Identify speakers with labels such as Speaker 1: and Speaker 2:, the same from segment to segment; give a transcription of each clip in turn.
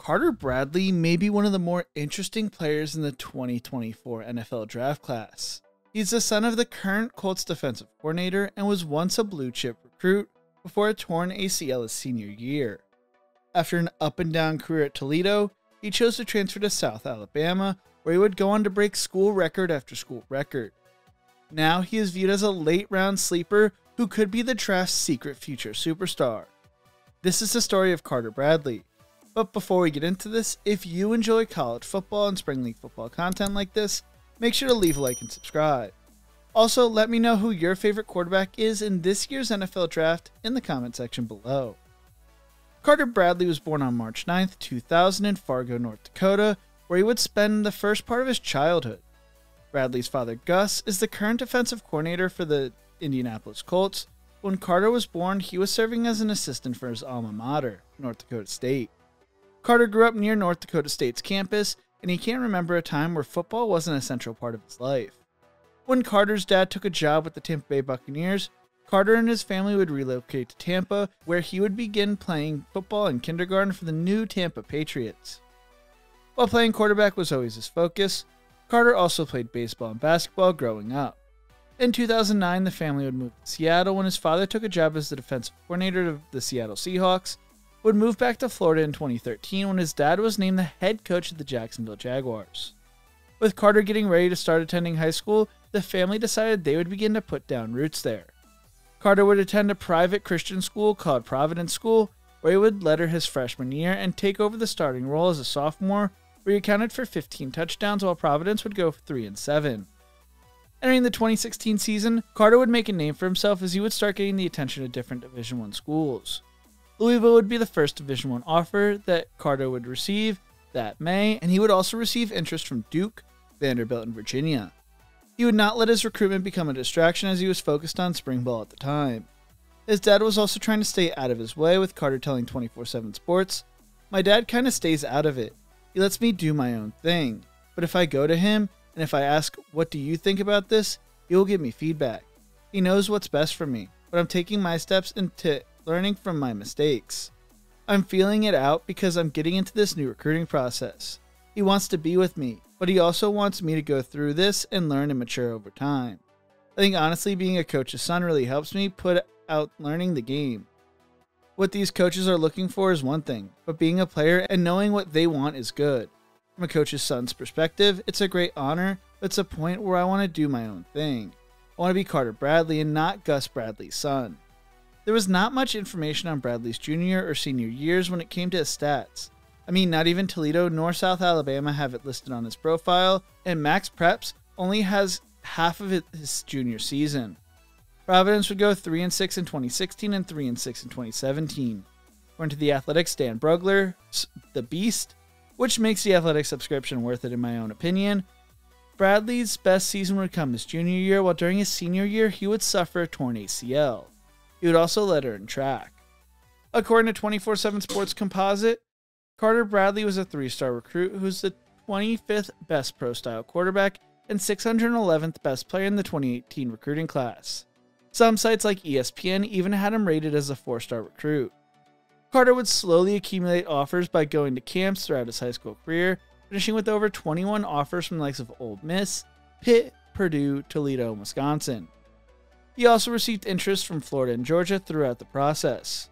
Speaker 1: Carter Bradley may be one of the more interesting players in the 2024 NFL draft class. He's the son of the current Colts defensive coordinator and was once a blue chip recruit before a torn ACL his senior year. After an up and down career at Toledo, he chose to transfer to South Alabama, where he would go on to break school record after school record. Now he is viewed as a late round sleeper who could be the draft's secret future superstar. This is the story of Carter Bradley. But before we get into this, if you enjoy college football and spring league football content like this, make sure to leave a like and subscribe. Also, let me know who your favorite quarterback is in this year's NFL draft in the comment section below. Carter Bradley was born on March 9th, 2000 in Fargo, North Dakota, where he would spend the first part of his childhood. Bradley's father, Gus, is the current defensive coordinator for the Indianapolis Colts. When Carter was born, he was serving as an assistant for his alma mater, North Dakota State. Carter grew up near North Dakota State's campus, and he can't remember a time where football wasn't a central part of his life. When Carter's dad took a job with the Tampa Bay Buccaneers, Carter and his family would relocate to Tampa, where he would begin playing football in kindergarten for the new Tampa Patriots. While playing quarterback was always his focus, Carter also played baseball and basketball growing up. In 2009, the family would move to Seattle when his father took a job as the defensive coordinator of the Seattle Seahawks, would move back to Florida in 2013 when his dad was named the head coach of the Jacksonville Jaguars. With Carter getting ready to start attending high school, the family decided they would begin to put down roots there. Carter would attend a private Christian school called Providence School, where he would letter his freshman year and take over the starting role as a sophomore, where he accounted for 15 touchdowns while Providence would go 3-7. Entering the 2016 season, Carter would make a name for himself as he would start getting the attention of different Division I schools. Louisville would be the first Division I offer that Carter would receive that May, and he would also receive interest from Duke, Vanderbilt, and Virginia. He would not let his recruitment become a distraction as he was focused on spring ball at the time. His dad was also trying to stay out of his way, with Carter telling 24/7 Sports, "My dad kinda stays out of it. He lets me do my own thing. But if I go to him, and if I ask, 'What do you think about this?' he will give me feedback. He knows what's best for me, but I'm taking my steps into learning from my mistakes. I'm feeling it out because I'm getting into this new recruiting process. He wants to be with me, but he also wants me to go through this and learn and mature over time. I think honestly being a coach's son really helps me put out learning the game. What these coaches are looking for is one thing, but being a player and knowing what they want is good. From a coach's son's perspective, it's a great honor, but it's a point where I want to do my own thing. I want to be Carter Bradley and not Gus Bradley's son." There was not much information on Bradley's junior or senior years when it came to his stats. I mean, not even Toledo nor South Alabama have it listed on his profile, and Max Preps only has half of his junior season. Providence would go 3-6 in 2016 and 3-6 in 2017. According to The Athletic's Dan Brugler, the Beast, which makes the Athletic subscription worth it in my own opinion, Bradley's best season would come his junior year, while during his senior year he would suffer a torn ACL. He would also letter in track. According to 24/7 Sports Composite, Carter Bradley was a 3-star recruit who was the 25th best pro-style quarterback and 611th best player in the 2018 recruiting class. Some sites like ESPN even had him rated as a 4-star recruit. Carter would slowly accumulate offers by going to camps throughout his high school career, finishing with over 21 offers from the likes of Ole Miss, Pitt, Purdue, Toledo, and Wisconsin. He also received interest from Florida and Georgia throughout the process.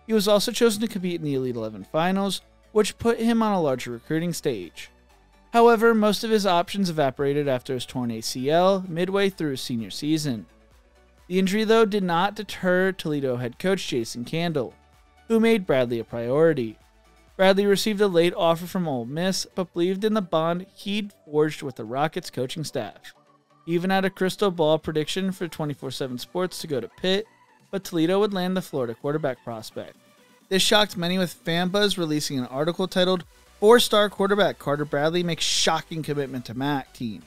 Speaker 1: He was also chosen to compete in the Elite 11 finals, which put him on a larger recruiting stage. However, most of his options evaporated after his torn ACL midway through his senior season. The injury, though, did not deter Toledo head coach Jason Candle, who made Bradley a priority. Bradley received a late offer from Ole Miss, but believed in the bond he'd forged with the Rockets coaching staff. He even had a crystal ball prediction for 24/7 Sports to go to Pitt, but Toledo would land the Florida quarterback prospect. This shocked many, with FanBuzz releasing an article titled, "4-star quarterback Carter Bradley makes shocking commitment to MAC team."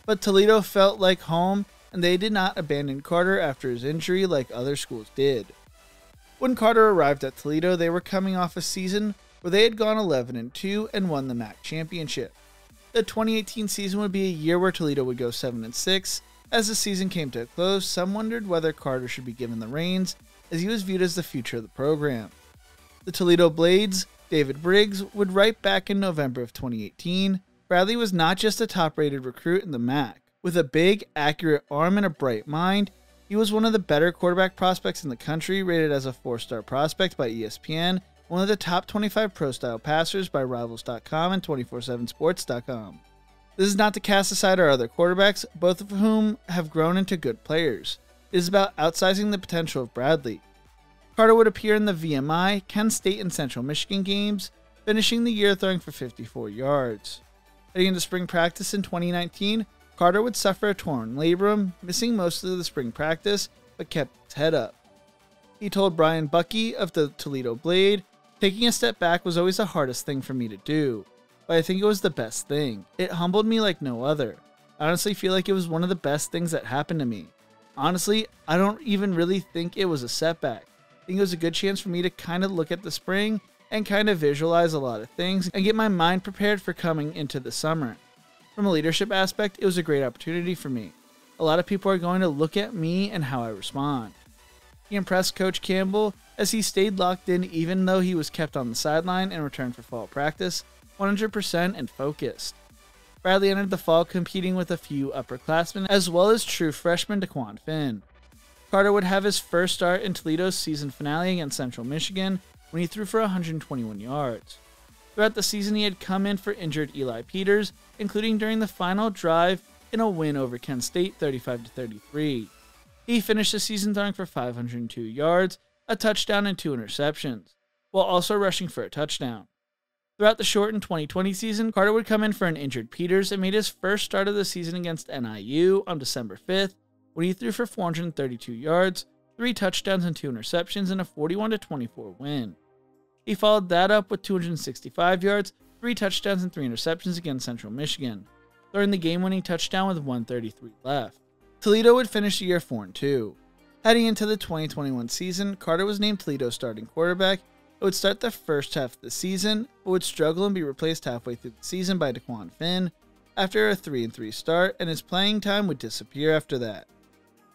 Speaker 1: But Toledo felt like home, and they did not abandon Carter after his injury like other schools did. When Carter arrived at Toledo, they were coming off a season where they had gone 11-2 and won the MAC championship. The 2018 season would be a year where Toledo would go 7-6. As the season came to a close, some wondered whether Carter should be given the reins, as he was viewed as the future of the program. The Toledo Blades David Briggs would write back in November of 2018, Bradley was not just a top-rated recruit in the MAC. With a big, accurate arm and a bright mind, he was one of the better quarterback prospects in the country, rated as a 4-star prospect by ESPN, one of the top 25 pro-style passers by Rivals.com and 247sports.com. This is not to cast aside our other quarterbacks, both of whom have grown into good players. It is about outsizing the potential of Bradley. Carter would appear in the VMI, Kent State, and Central Michigan games, finishing the year throwing for 54 yards. Heading into spring practice in 2019, Carter would suffer a torn labrum, missing most of the spring practice, but kept his head up. He told Brian Bucky of the Toledo Blade, "Taking a step back was always the hardest thing for me to do, but I think it was the best thing. It humbled me like no other. I honestly feel like it was one of the best things that happened to me. Honestly, I don't even really think it was a setback. I think it was a good chance for me to kind of look at the spring and kind of visualize a lot of things and get my mind prepared for coming into the summer. From a leadership aspect, it was a great opportunity for me. A lot of people are going to look at me and how I respond." He impressed Coach Campbell as he stayed locked in even though he was kept on the sideline and returned for fall practice, 100% and focused. Bradley entered the fall competing with a few upperclassmen as well as true freshman DeQuan Finn. Carter would have his first start in Toledo's season finale against Central Michigan when he threw for 121 yards. Throughout the season, he had come in for injured Eli Peters, including during the final drive in a win over Kent State 35-33. He finished the season throwing for 502 yards, a touchdown, and 2 interceptions, while also rushing for a touchdown. Throughout the shortened 2020 season, Carter would come in for an injured Peters and made his first start of the season against NIU on December 5th, when he threw for 432 yards, 3 touchdowns, and 2 interceptions in a 41-24 win. He followed that up with 265 yards, 3 touchdowns, and 3 interceptions against Central Michigan, throwing the game-winning touchdown with 1:33 left. Toledo would finish the year 4-2. Heading into the 2021 season, Carter was named Toledo's starting quarterback. It would start the first half of the season, but would struggle and be replaced halfway through the season by DeQuan Finn after a 3-3 start, and his playing time would disappear after that.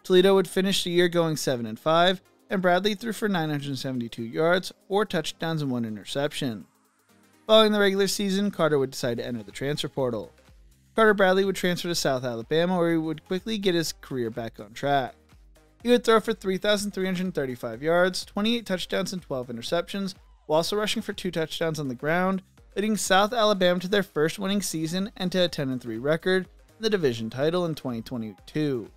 Speaker 1: Toledo would finish the year going 7-5, and Bradley threw for 972 yards, 4 touchdowns, and 1 interception. Following the regular season, Carter would decide to enter the transfer portal. Carter Bradley would transfer to South Alabama, where he would quickly get his career back on track. He would throw for 3,335 yards, 28 touchdowns, and 12 interceptions, while also rushing for 2 touchdowns on the ground, leading South Alabama to their first winning season and to a 10-3 record in the division title in 2022.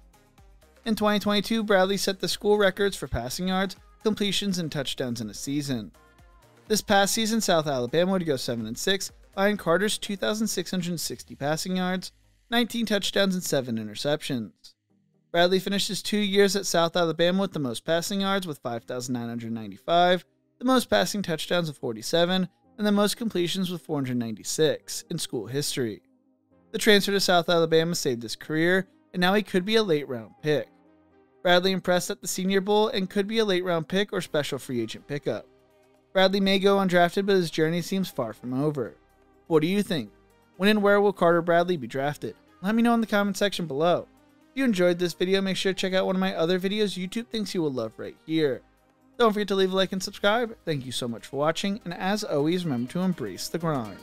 Speaker 1: In 2022, Bradley set the school records for passing yards, completions, and touchdowns in a season. This past season, South Alabama would go 7-6, behind Carter's 2,660 passing yards, 19 touchdowns, and 7 interceptions. Bradley finished his 2 years at South Alabama with the most passing yards with 5,995, the most passing touchdowns with 47, and the most completions with 496 in school history. The transfer to South Alabama saved his career, and now he could be a late-round pick. Bradley impressed at the Senior Bowl and could be a late-round pick or special free agent pickup. Bradley may go undrafted, but his journey seems far from over. What do you think? When and where will Carter Bradley be drafted? Let me know in the comment section below. If you enjoyed this video, make sure to check out one of my other videos YouTube thinks you will love right here. Don't forget to leave a like and subscribe. Thank you so much for watching, and as always, remember to embrace the grind.